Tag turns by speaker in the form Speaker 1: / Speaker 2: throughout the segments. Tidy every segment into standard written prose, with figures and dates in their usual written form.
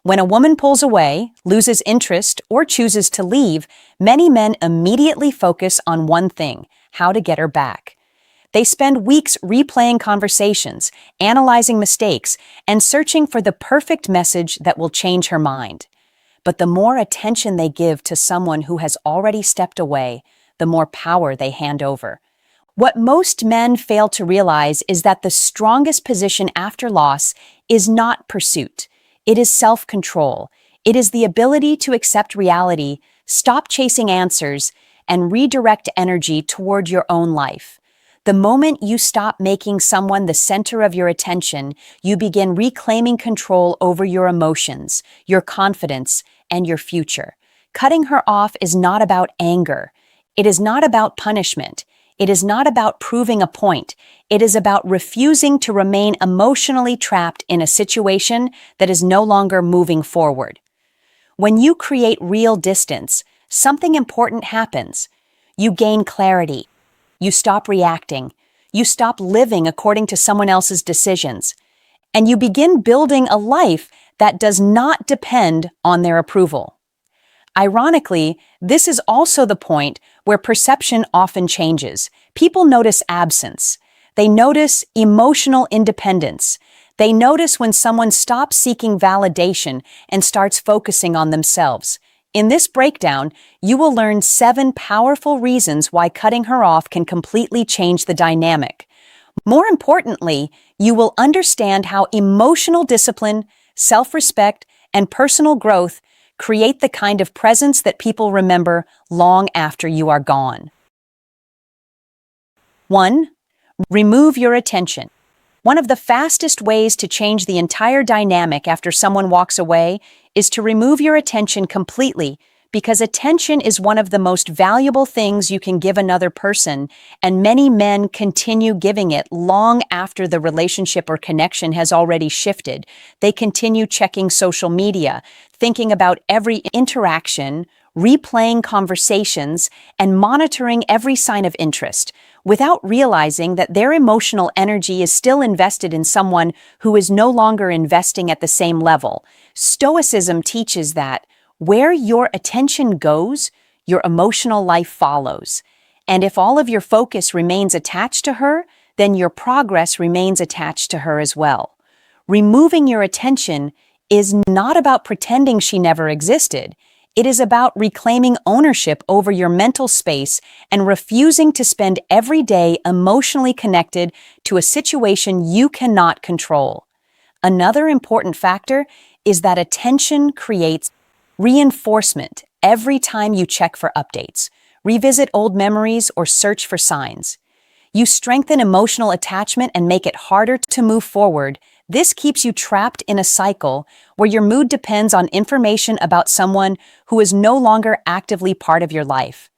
Speaker 1: When a woman pulls away, loses interest, or chooses to leave, many men immediately focus on one thing: how to get her back. They spend weeks replaying conversations, analyzing mistakes, and searching for the perfect message that will change her mind. But the more attention they give to someone who has already stepped away, the more power they hand over. What most men fail to realize is that the strongest position after loss is not pursuit. It is self-control. It is the ability to accept reality, stop chasing answers, and redirect energy toward your own life. The moment you stop making someone the center of your attention, you begin reclaiming control over your emotions, your confidence, and your future. Cutting her off is not about anger. It is not about punishment. It is not about proving a point. It is about refusing to remain emotionally trapped in a situation that is no longer moving forward. When you create real distance, something important happens. You gain clarity. You stop reacting. You stop living according to someone else's decisions. And you begin building a life that does not depend on their approval. Ironically, this is also the point where perception often changes. People notice absence. They notice emotional independence. They notice when someone stops seeking validation and starts focusing on themselves. In this breakdown, you will learn 7 powerful reasons why cutting her off can completely change the dynamic. More importantly, you will understand how emotional discipline, self-respect, and personal growth create the kind of presence that people remember long after you are gone. 1. Remove your attention. One of the fastest ways to change the entire dynamic after someone walks away is to remove your attention completely, because attention is one of the most valuable things you can give another person, and many men continue giving it long after the relationship or connection has already shifted. They continue checking social media, thinking about every interaction, replaying conversations, and monitoring every sign of interest, without realizing that their emotional energy is still invested in someone who is no longer investing at the same level. Stoicism teaches that where your attention goes, your emotional life follows. And if all of your focus remains attached to her, then your progress remains attached to her as well. Removing your attention is not about pretending she never existed. It is about reclaiming ownership over your mental space and refusing to spend every day emotionally connected to a situation you cannot control. Another important factor is that attention creates reinforcement every time you check for updates, revisit old memories, or search for signs. You strengthen emotional attachment and make it harder to move forward. This keeps you trapped in a cycle where your mood depends on information about someone who is no longer actively part of your life.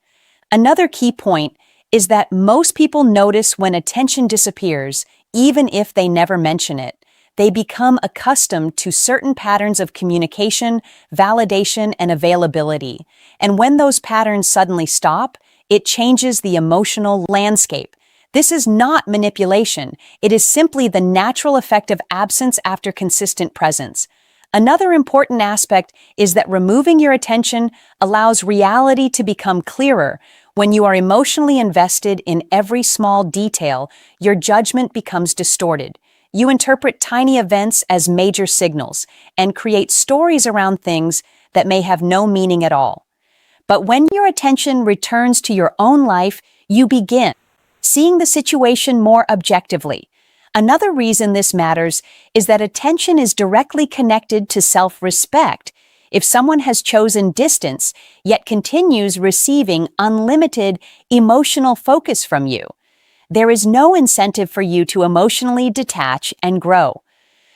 Speaker 1: Another key point is that most people notice when attention disappears, even if they never mention it. They become accustomed to certain patterns of communication, validation, and availability. And when those patterns suddenly stop, it changes the emotional landscape. This is not manipulation. It is simply the natural effect of absence after consistent presence. Another important aspect is that removing your attention allows reality to become clearer. When you are emotionally invested in every small detail, your judgment becomes distorted. You interpret tiny events as major signals and create stories around things that may have no meaning at all. But when your attention returns to your own life, you begin seeing the situation more objectively. Another reason this matters is that attention is directly connected to self-respect. If someone has chosen distance, yet continues receiving unlimited emotional focus from you, there is no incentive for you to emotionally detach and grow.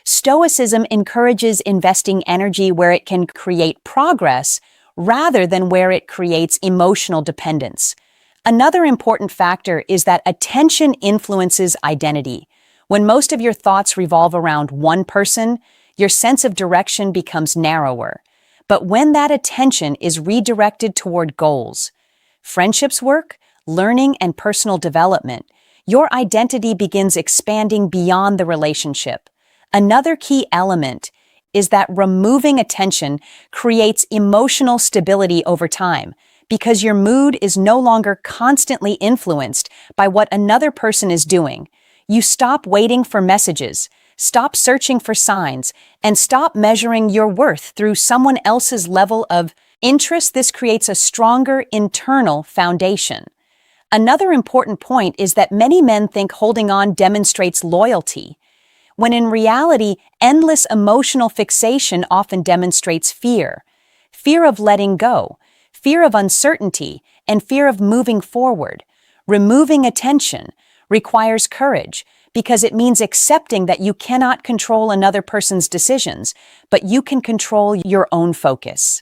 Speaker 1: Stoicism encourages investing energy where it can create progress rather than where it creates emotional dependence. Another important factor is that attention influences identity. When most of your thoughts revolve around one person, your sense of direction becomes narrower. But when that attention is redirected toward goals, friendships, work, learning, and personal development, your identity begins expanding beyond the relationship. Another key element is that removing attention creates emotional stability over time, because your mood is no longer constantly influenced by what another person is doing. You stop waiting for messages, stop searching for signs, and stop measuring your worth through someone else's level of interest. This creates a stronger internal foundation. Another important point is that many men think holding on demonstrates loyalty, when in reality, endless emotional fixation often demonstrates fear. Fear of letting go, fear of uncertainty, and fear of moving forward. Removing attention requires courage, because it means accepting that you cannot control another person's decisions, but you can control your own focus.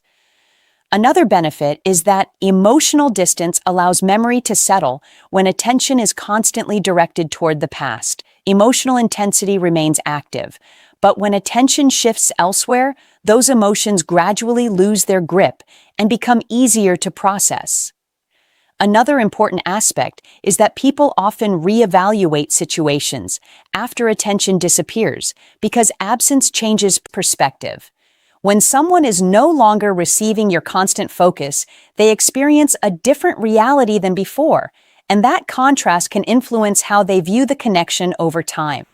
Speaker 1: Another benefit is that emotional distance allows memory to settle when attention is constantly directed toward the past. Emotional intensity remains active, but when attention shifts elsewhere, those emotions gradually lose their grip and become easier to process. Another important aspect is that people often reevaluate situations after attention disappears, because absence changes perspective. When someone is no longer receiving your constant focus, they experience a different reality than before, and that contrast can influence how they view the connection over time.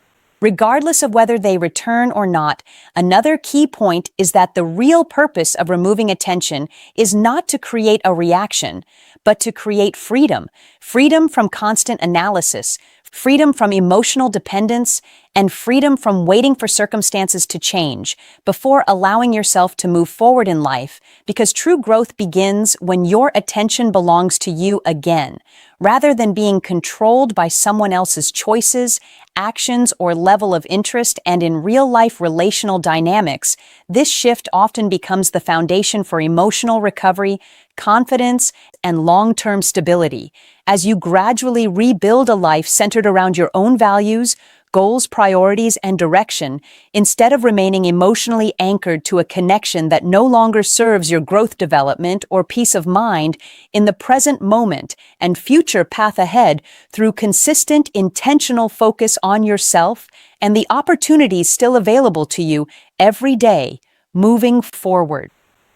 Speaker 1: Regardless of whether they return or not, another key point is that the real purpose of removing attention is not to create a reaction, but to create freedom. Freedom from constant analysis, freedom from emotional dependence, and freedom from waiting for circumstances to change before allowing yourself to move forward in life, because true growth begins when your attention belongs to you again, rather than being controlled by someone else's choices, actions, or level of interest. And in real-life relational dynamics, this shift often becomes the foundation for emotional recovery, confidence, and long-term stability, as you gradually rebuild a life centered around your own values, goals, priorities, and direction, instead of remaining emotionally anchored to a connection that no longer serves your growth, development, or peace of mind in the present moment and future path ahead. Through consistent, intentional focus on yourself and the opportunities still available to you every day, moving forward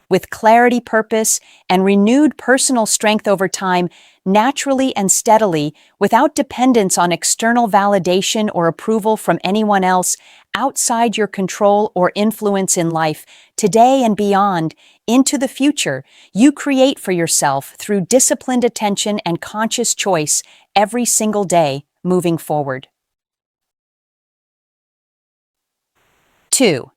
Speaker 1: with clarity, purpose, and renewed personal strength over time, naturally and steadily, without dependence on external validation or approval from anyone else outside your control or influence in life, today and beyond, into the future, you create for yourself through disciplined attention and conscious choice every single day, moving forward. 2.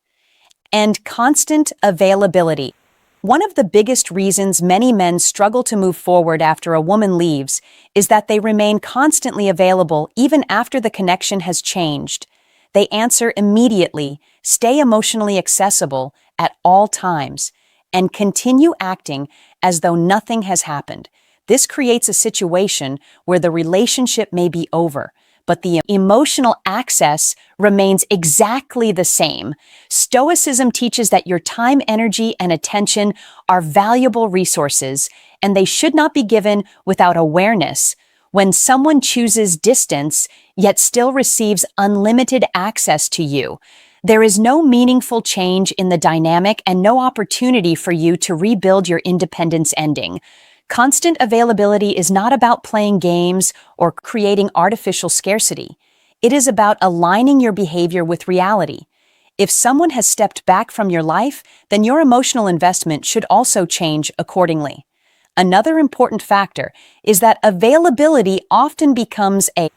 Speaker 1: And constant availability. One of the biggest reasons many men struggle to move forward after a woman leaves is that they remain constantly available even after the connection has changed. They answer immediately, stay emotionally accessible at all times, and continue acting as though nothing has happened. This creates a situation where the relationship may be over, but the emotional access remains exactly the same. Stoicism teaches that your time, energy, and attention are valuable resources, and they should not be given without awareness. When someone chooses distance, yet still receives unlimited access to you, there is no meaningful change in the dynamic and no opportunity for you to rebuild your independence ending. Constant availability is not about playing games or creating artificial scarcity. It is about aligning your behavior with reality. If someone has stepped back from your life, then your emotional investment should also change accordingly. Another important factor is that availability often becomes a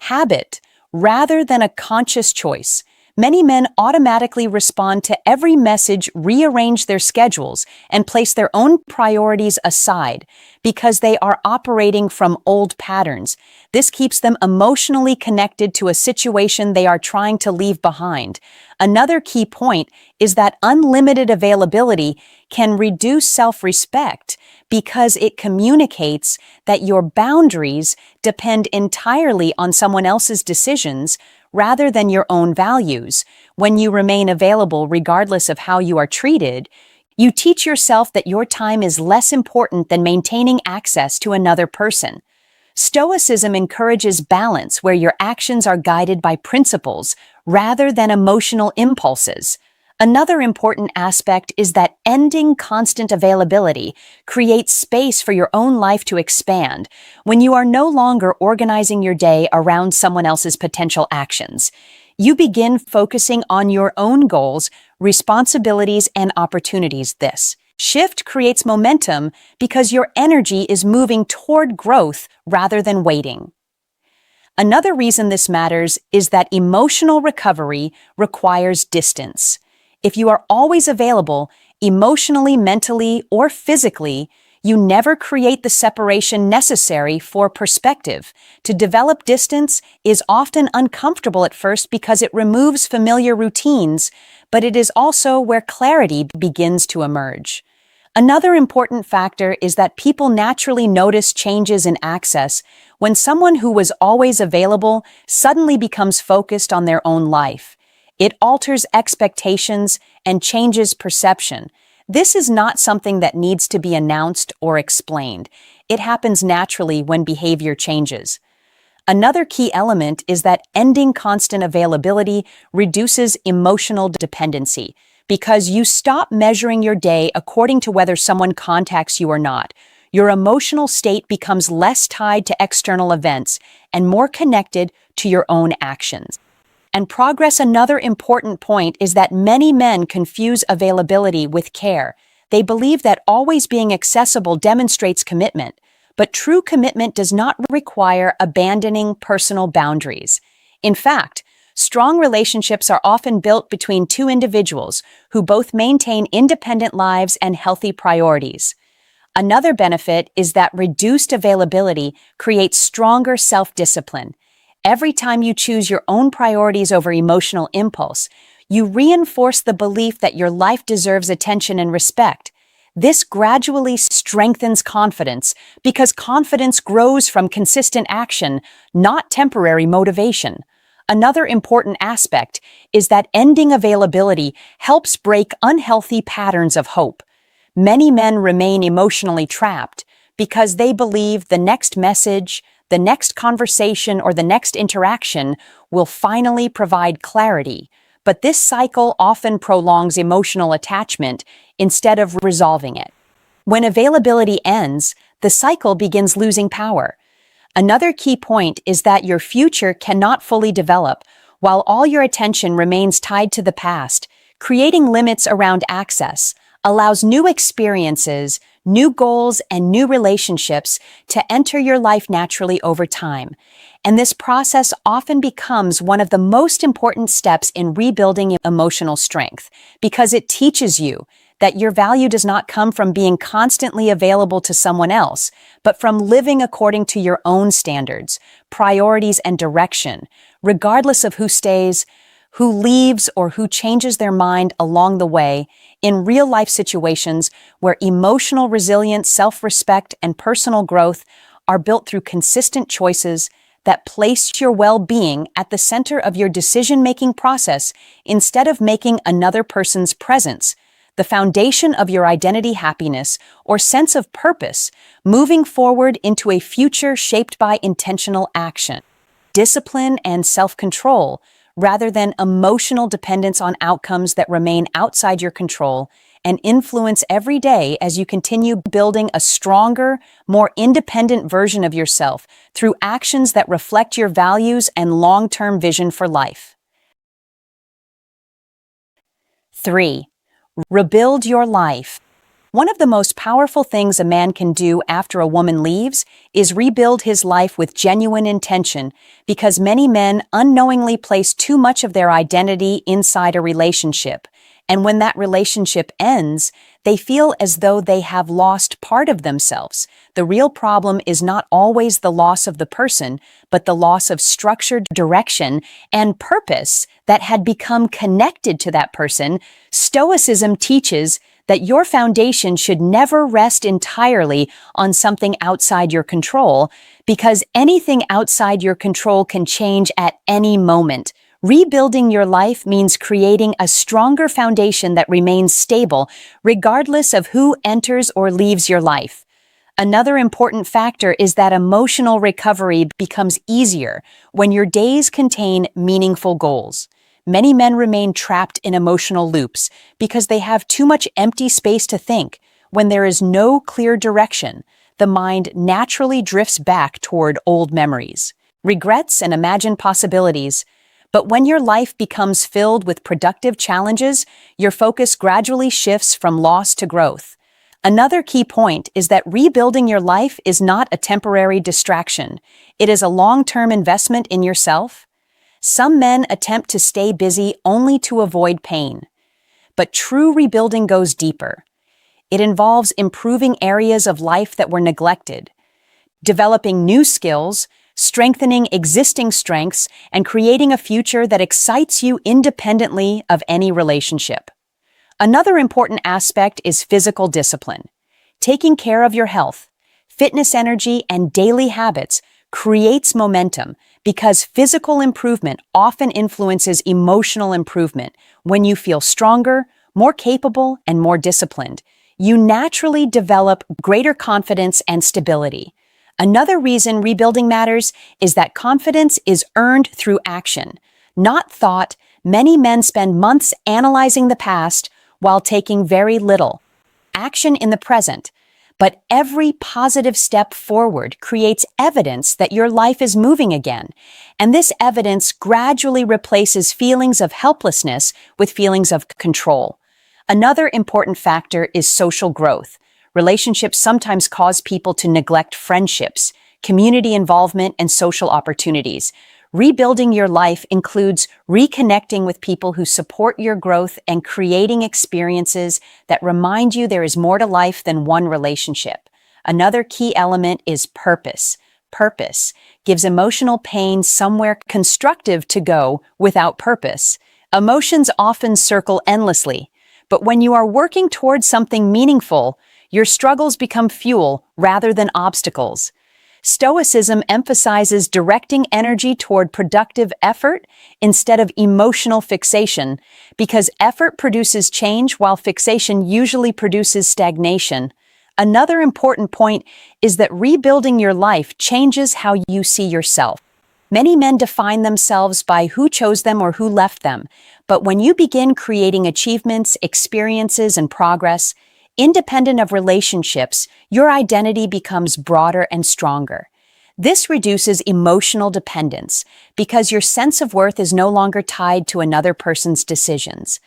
Speaker 1: habit rather than a conscious choice. Many men automatically respond to every message, rearrange their schedules, and place their own priorities aside because they are operating from old patterns. This keeps them emotionally connected to a situation they are trying to leave behind. Another key point is that unlimited availability can reduce self-respect because it communicates that your boundaries depend entirely on someone else's decisions rather than your own values. When you remain available regardless of how you are treated, you teach yourself that your time is less important than maintaining access to another person. Stoicism encourages balance where your actions are guided by principles rather than emotional impulses. Another important aspect is that ending constant availability creates space for your own life to expand when you are no longer organizing your day around someone else's potential actions. You begin focusing on your own goals, responsibilities, and opportunities. This shift creates momentum because your energy is moving toward growth rather than waiting. Another reason this matters is that emotional recovery requires distance. If you are always available, emotionally, mentally, or physically, you never create the separation necessary for perspective. To develop distance is often uncomfortable at first because it removes familiar routines, but it is also where clarity begins to emerge. Another important factor is that people naturally notice changes in access when someone who was always available suddenly becomes focused on their own life. It alters expectations and changes perception. This is not something that needs to be announced or explained. It happens naturally when behavior changes. Another key element is that ending constant availability reduces emotional dependency because you stop measuring your day according to whether someone contacts you or not. Your emotional state becomes less tied to external events and more connected to your own actions. And progress, another important point is that many men confuse availability with care. They believe that always being accessible demonstrates commitment, but true commitment does not require abandoning personal boundaries. In fact, strong relationships are often built between two individuals who both maintain independent lives and healthy priorities. Another benefit is that reduced availability creates stronger self-discipline. Every time you choose your own priorities over emotional impulse, you reinforce the belief that your life deserves attention and respect. This gradually strengthens confidence because confidence grows from consistent action, not temporary motivation. Another important aspect is that ending availability helps break unhealthy patterns of hope. Many men remain emotionally trapped because they believe the next message, the next conversation, or the next interaction will finally provide clarity. But this cycle often prolongs emotional attachment instead of resolving it. When availability ends, the cycle begins losing power. Another key point is that your future cannot fully develop while all your attention remains tied to the past. Creating limits around access allows new experiences, new goals, and new relationships to enter your life naturally over time. And this process often becomes one of the most important steps in rebuilding emotional strength because it teaches you that your value does not come from being constantly available to someone else, but from living according to your own standards, priorities, and direction, regardless of who stays, who leaves, or who changes their mind along the way. In real-life situations where emotional resilience, self-respect, and personal growth are built through consistent choices that place your well-being at the center of your decision-making process instead of making another person's presence the foundation of your identity, happiness, or sense of purpose, moving forward into a future shaped by intentional action, discipline, and self-control, rather than emotional dependence on outcomes that remain outside your control and influence every day as you continue building a stronger, more independent version of yourself through actions that reflect your values and long-term vision for life. 3. Rebuild your life. One of the most powerful things a man can do after a woman leaves is rebuild his life with genuine intention because many men unknowingly place too much of their identity inside a relationship. And when that relationship ends, they feel as though they have lost part of themselves. The real problem is not always the loss of the person, but the loss of structured direction and purpose that had become connected to that person. Stoicism teaches that your foundation should never rest entirely on something outside your control, because anything outside your control can change at any moment. Rebuilding your life means creating a stronger foundation that remains stable, regardless of who enters or leaves your life. Another important factor is that emotional recovery becomes easier when your days contain meaningful goals. Many men remain trapped in emotional loops because they have too much empty space to think. When there is no clear direction, the mind naturally drifts back toward old memories, regrets, and imagined possibilities. But when your life becomes filled with productive challenges, your focus gradually shifts from loss to growth. Another key point is that rebuilding your life is not a temporary distraction. It is a long-term investment in yourself. Some men attempt to stay busy only to avoid pain. But true rebuilding goes deeper. It involves improving areas of life that were neglected, developing new skills, strengthening existing strengths, and creating a future that excites you independently of any relationship. Another important aspect is physical discipline. Taking care of your health, fitness energy, and daily habits creates momentum because physical improvement often influences emotional improvement. When you feel stronger, more capable, and more disciplined, you naturally develop greater confidence and stability. Another reason rebuilding matters is that confidence is earned through action, not thought. Many men spend months analyzing the past while taking very little action in the present. But every positive step forward creates evidence that your life is moving again. And this evidence gradually replaces feelings of helplessness with feelings of control. Another important factor is social growth. Relationships sometimes cause people to neglect friendships, community involvement, and social opportunities. Rebuilding your life includes reconnecting with people who support your growth and creating experiences that remind you there is more to life than one relationship. Another key element is purpose. Purpose gives emotional pain somewhere constructive to go. Without purpose, emotions often circle endlessly. But when you are working towards something meaningful, your struggles become fuel rather than obstacles. Stoicism emphasizes directing energy toward productive effort instead of emotional fixation, because effort produces change while fixation usually produces stagnation. Another important point is that rebuilding your life changes how you see yourself. Many men define themselves by who chose them or who left them, but when you begin creating achievements, experiences, and progress, independent of relationships, your identity becomes broader and stronger. This reduces emotional dependence because your sense of worth is no longer tied to another person's decisions.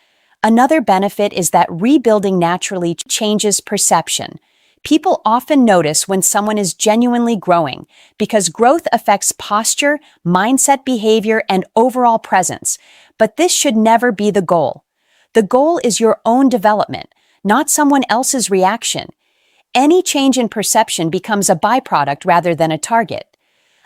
Speaker 1: Another benefit is that rebuilding naturally changes perception. People often notice when someone is genuinely growing because growth affects posture, mindset, behavior, and overall presence. But this should never be the goal. The goal is your own development, not someone else's reaction. Any change in perception becomes a byproduct rather than a target.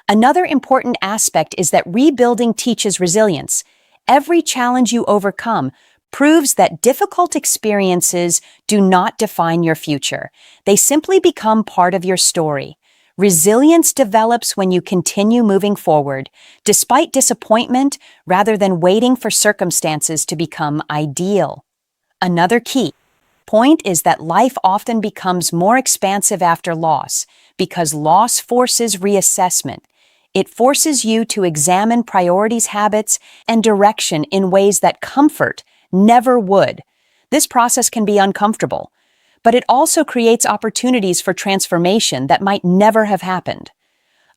Speaker 1: Another important aspect is that rebuilding teaches resilience. Every challenge you overcome proves that difficult experiences do not define your future. They simply become part of your story. Resilience develops when you continue moving forward, despite disappointment, rather than waiting for circumstances to become ideal. Another key point is that life often becomes more expansive after loss because loss forces reassessment. It forces you to examine priorities, habits, and direction in ways that comfort never would. This process can be uncomfortable, but it also creates opportunities for transformation that might never have happened.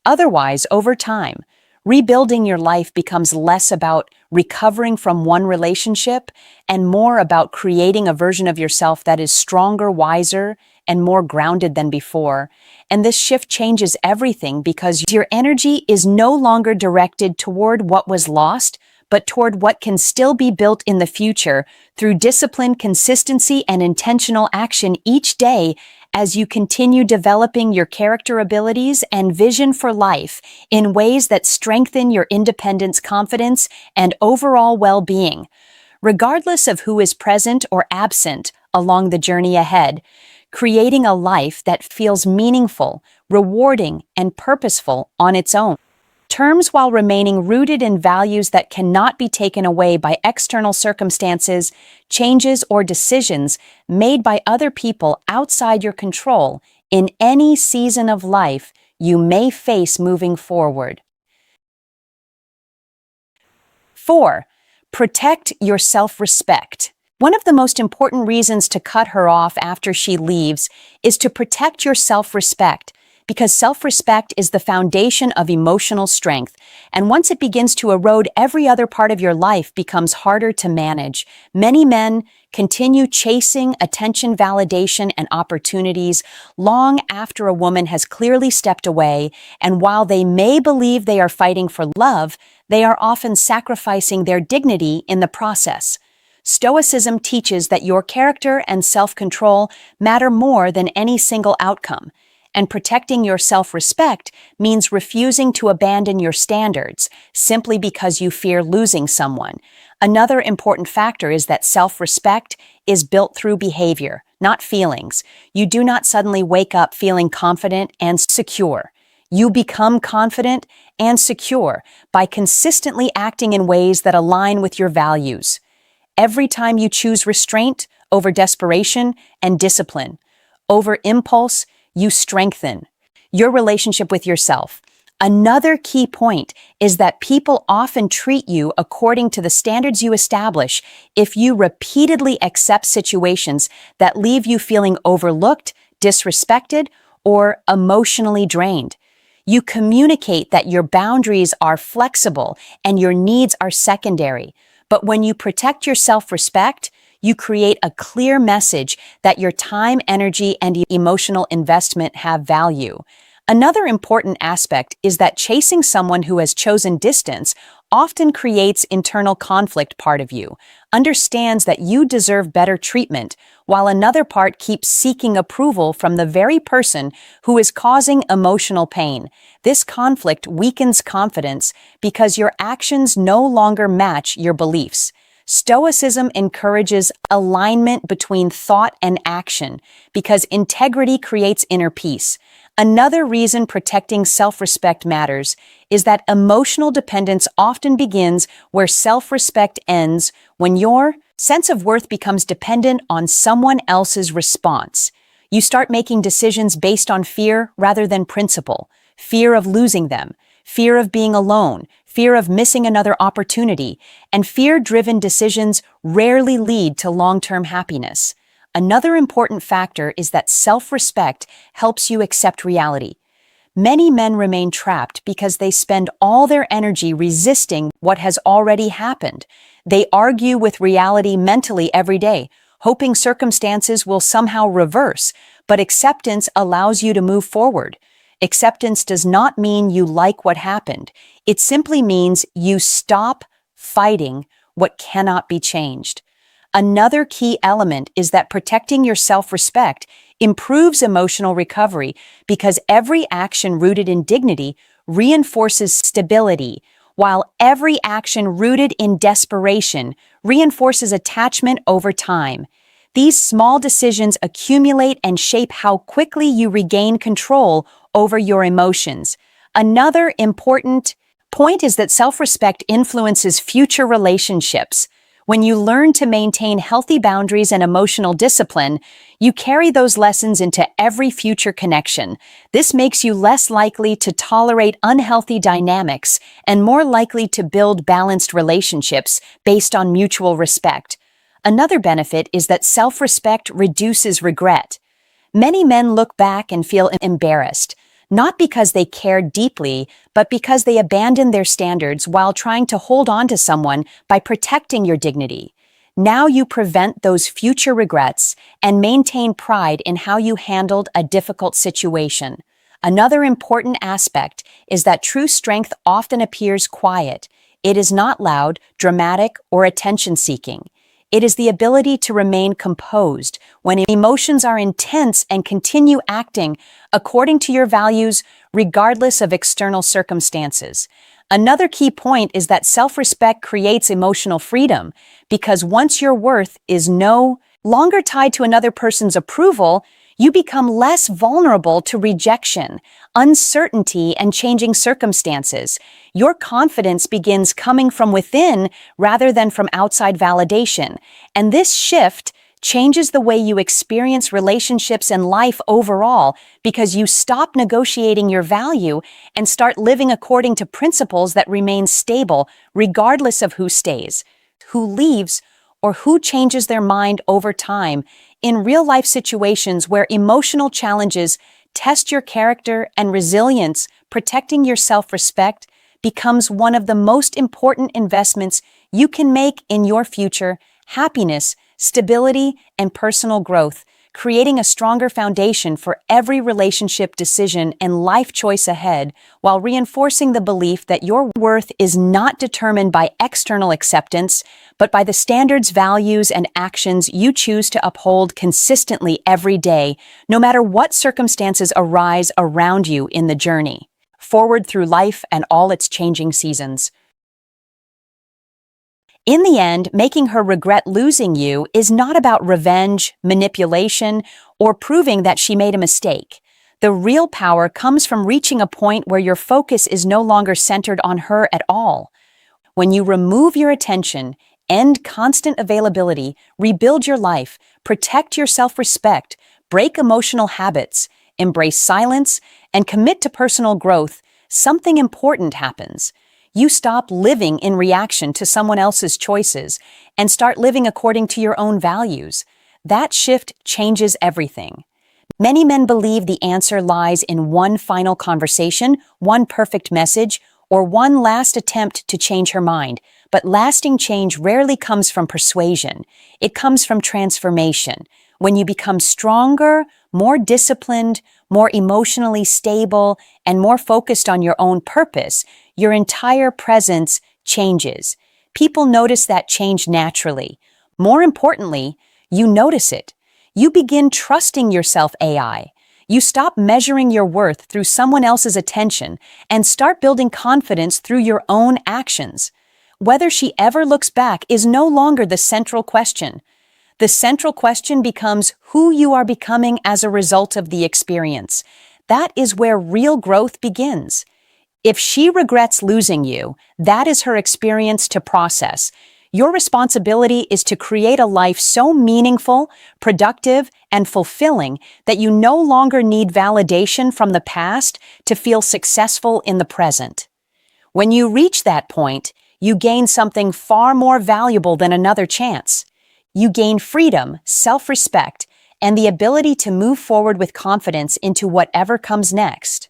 Speaker 1: Otherwise, over time, rebuilding your life becomes less about recovering from one relationship and more about creating a version of yourself that is stronger, wiser, and more grounded than before. And this shift changes everything because your energy is no longer directed toward what was lost, but toward what can still be built in the future through discipline, consistency, and intentional action each day as you continue developing your character abilities and vision for life in ways that strengthen your independence, confidence, and overall well-being. Regardless of who is present or absent along the journey ahead, creating a life that feels meaningful, rewarding, and purposeful on its own terms while remaining rooted in values that cannot be taken away by external circumstances, changes, or decisions made by other people outside your control in any season of life you may face moving forward. 4. Protect your self-respect. One of the most important reasons to cut her off after she leaves is to protect your self-respect, because self-respect is the foundation of emotional strength, and once it begins to erode, every other part of your life becomes harder to manage. Many men continue chasing attention, validation, and opportunities long after a woman has clearly stepped away, and while they may believe they are fighting for love, they are often sacrificing their dignity in the process. Stoicism teaches that your character and self-control matter more than any single outcome. And protecting your self-respect means refusing to abandon your standards simply because you fear losing someone. Another important factor is that self-respect is built through behavior, not feelings. You do not suddenly wake up feeling confident and secure. You become confident and secure by consistently acting in ways that align with your values. Every time you choose restraint over desperation and discipline over impulse, you strengthen your relationship with yourself. Another key point is that people often treat you according to the standards you establish. If you repeatedly accept situations that leave you feeling overlooked, disrespected, or emotionally drained, you communicate that your boundaries are flexible and your needs are secondary. But when you protect your self-respect, you create a clear message that your time, energy, and emotional investment have value. Another important aspect is that chasing someone who has chosen distance often creates internal conflict. Part of you understands that you deserve better treatment, while another part keeps seeking approval from the very person who is causing emotional pain. This conflict weakens confidence because your actions no longer match your beliefs. Stoicism encourages alignment between thought and action because integrity creates inner peace. Another reason protecting self-respect matters is that emotional dependence often begins where self-respect ends, when your sense of worth becomes dependent on someone else's response. You start making decisions based on fear rather than principle. Fear of losing them, fear of being alone, fear of missing another opportunity, and fear-driven decisions rarely lead to long-term happiness. Another important factor is that self-respect helps you accept reality. Many men remain trapped because they spend all their energy resisting what has already happened. They argue with reality mentally every day, hoping circumstances will somehow reverse, but acceptance allows you to move forward. Acceptance does not mean you like what happened. It simply means you stop fighting what cannot be changed. Another key element is that protecting your self-respect improves emotional recovery because every action rooted in dignity reinforces stability, while every action rooted in desperation reinforces attachment over time. These small decisions accumulate and shape how quickly you regain control over your emotions. Another important point is that self-respect influences future relationships. When you learn to maintain healthy boundaries and emotional discipline, you carry those lessons into every future connection. This makes you less likely to tolerate unhealthy dynamics and more likely to build balanced relationships based on mutual respect. Another benefit is that self-respect reduces regret. Many men look back and feel embarrassed, not because they cared deeply, but because they abandoned their standards while trying to hold on to someone by protecting your dignity. Now you prevent those future regrets and maintain pride in how you handled a difficult situation. Another important aspect is that true strength often appears quiet. It is not loud, dramatic, or attention-seeking. It is the ability to remain composed when emotions are intense and continue acting according to your values regardless of external circumstances. Another key point is that self-respect creates emotional freedom because once your worth is no longer tied to another person's approval, you become less vulnerable to rejection, uncertainty, and changing circumstances. Your confidence begins coming from within rather than from outside validation. And this shift changes the way you experience relationships and life overall because you stop negotiating your value and start living according to principles that remain stable regardless of who stays. who leaves, or who changes their mind over time in real-life situations where emotional challenges test your character and resilience. Protecting your self-respect becomes one of the most important investments you can make in your future happiness, stability, and personal growth, creating a stronger foundation for every relationship decision and life choice ahead, while reinforcing the belief that your worth is not determined by external acceptance, but by the standards, values, and actions you choose to uphold consistently every day, no matter what circumstances arise around you in the journey forward through life and all its changing seasons. In the end, making her regret losing you is not about revenge, manipulation, or proving that she made a mistake. The real power comes from reaching a point where your focus is no longer centered on her at all. When you remove your attention, end constant availability, rebuild your life, protect your self-respect, break emotional habits, embrace silence, and commit to personal growth, something important happens. You stop living in reaction to someone else's choices and start living according to your own values. That shift changes everything. Many men believe the answer lies in one final conversation, one perfect message, or one last attempt to change her mind. But lasting change rarely comes from persuasion. It comes from transformation. When you become stronger, more disciplined, more emotionally stable, and more focused on your own purpose, your entire presence changes. People notice that change naturally. More importantly, you notice it. You begin trusting yourself AI. You stop measuring your worth through someone else's attention and start building confidence through your own actions. Whether she ever looks back is no longer the central question. The central question becomes who you are becoming as a result of the experience. That is where real growth begins. If she regrets losing you, that is her experience to process. Your responsibility is to create a life so meaningful, productive, and fulfilling that you no longer need validation from the past to feel successful in the present. When you reach that point, you gain something far more valuable than another chance. You gain freedom, self-respect, and the ability to move forward with confidence into whatever comes next.